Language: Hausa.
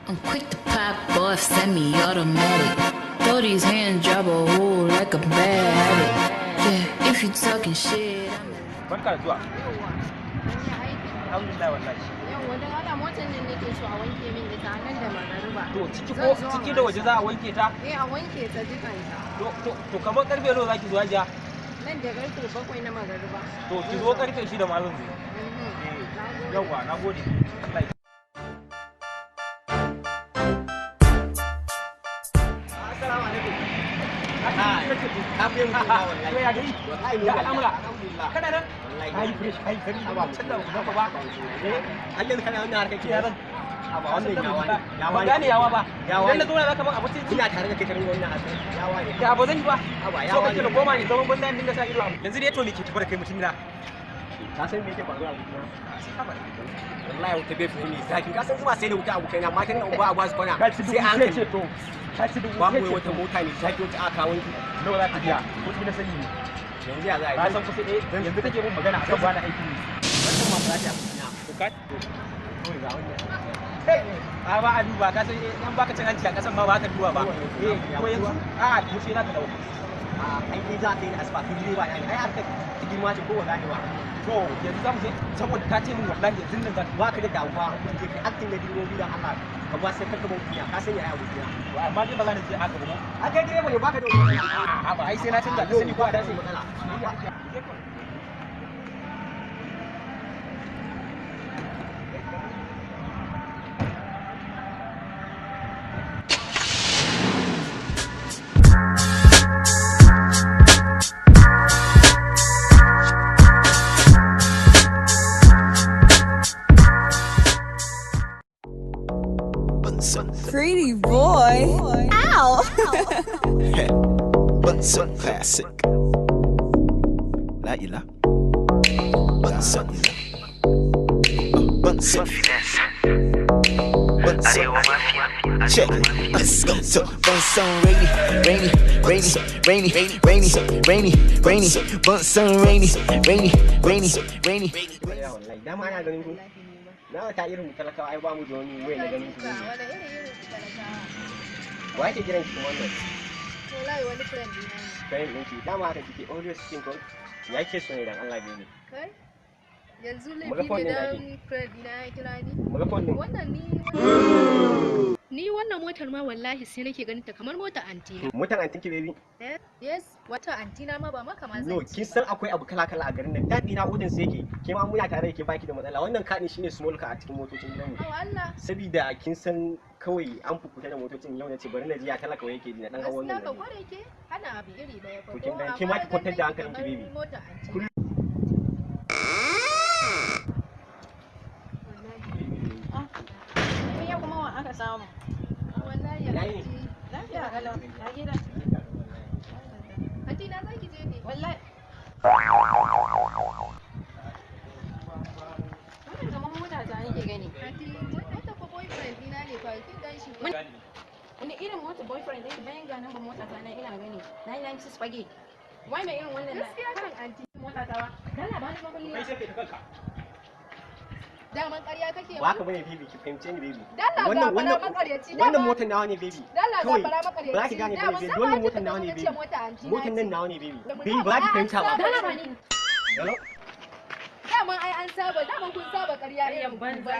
I'm quick to pop off, semi-automatic. Throw these hands, drop a hole like a bad habit. Yeah, if you talking shit, Barka da zuwa. Alhamdulillah wallahi. Yawwa dan Allah motar nan nake so a wanke min ita nan da magariba. To ciki da waje za a wanke ta? A wanke ta dukanta. To kamar karfe nawa zaki zo hajiya? Nan da karfe 7 na magariba. To ki zo karfe 6 ma zan zo. Yawwa, nagode. Wallahi. Assalamu alaikum. Kafin mutum ba wallahi. Ya gari? Wallahi ya al'amura. Alhamdulillah. Kana nan? Wallahi. Kai fresh, kai kari ba can da ba ba. Allah kana wannan harkar ki yaran. Aba wannan yawa ne. Gane yawa ba. Idan na zo na zaka ban abinci ina tare da kai kari wannan asiri. Yawa ne. Da ba zan yi ba. Aba yawa. So kake na goma ne zaman banda dinga sa ido. Yanzu dai to me ke tafi da kai mutum na? Ka san me yake faruwa a duniya? Wallahi wata bai fahimi zaki ka san zuwa sai da wuta abokai na matan nan uba abuwa su kwana sai an ce to ba mu wata mota ne zaki wata aka kawo ki nawa za ka biya ko na sani ne yanzu ya za a yi san kusa yanzu kake mun magana akan bana aiki ne wannan ma fara ta to ka to ga wannan a ba a duba ka san an baka cin hanci a kasan ma ba ka duba ba ko yanzu a to sai na ka dauka a ai za ka yi asfa ki ne ba ai har ka kidi ma ce ko wa gane ba to yanzu zamu je saboda ka ce min wallahi yanzu nan ba ka da damuwa je kai acting da direbobi da Allah ka ba sai kanka ban ka sanya ai abuciya to amma dai ba za ni je haka ba a kai direba ne baka da wani a ba ai sai na canza ka sani ko a dace matsala Pretty boy. Ow! But so classic. La ila. But so ila. But so. Arewa mafia. Check. Let's go. So but so rainy. But so rainy. Dama ana ganin ku na ta irin talakawa ai ba mu da wani waye na ganin ku Wala irin talakawa. wa yake jiran ki wannan Wallahi wani friend dina ne. kai din ki dama haka kike always cikin ko ya ke so ne dan Allah bai ne Kai? Yanzu laifi ne dan friend dina ya kira ni. muga phone din Wannan ni wannan motar ma wallahi sai nake ganin ta kamar motar antina. mutan antin ki baby Yes, wata antina ma ba maka ma zan no kin san akwai abu kala kala a garin nan dadi na udin sai yake ke ma muna tare da ke baki da matsala wannan kadin shine small car a cikin motocin gidan mu Oh Allah. sabida kin san kawai an fukuta da motocin yau nace bari na ji ya talaka yake ji na dan hawan Gaskiya ka wannan kware ke hana abu iri daya fa. To kin ga ke ma ki kwantar da hankalin ki baby Motar antina. Yau kuma wa aka samu? Wallahi Yayi. Lafiya kalau. Ya gida. antina za ki je ne. Wallahi. Wannan kamar mota ta nake gani. Anti, wata fa boyfriend dina ne fa kin gan shi ba. Wani irin mota boyfriend ɗin bayan ga nan ba mota ta na ina gani. Na yi 96 fage. Wai mai irin wannan Gaskiya kan anti. mota ta ba. Dala ba ni makulli. kai sai ka kanka Daman ƙarya kake ba ka bane baby ki fahimce ni baby Dalla ga fara makaryaci wannan motar nawa ne baby Dalla ga kawai fara ba za ki makaryaci. gane Daman baby san wannan ba motar ki nawa ne da baby mota anti. motar nan nawa ne baby baby ba za ki fahimta ba Dala ba ni. hello Daman ai an saba, daman kun saba ƙarya irin banza.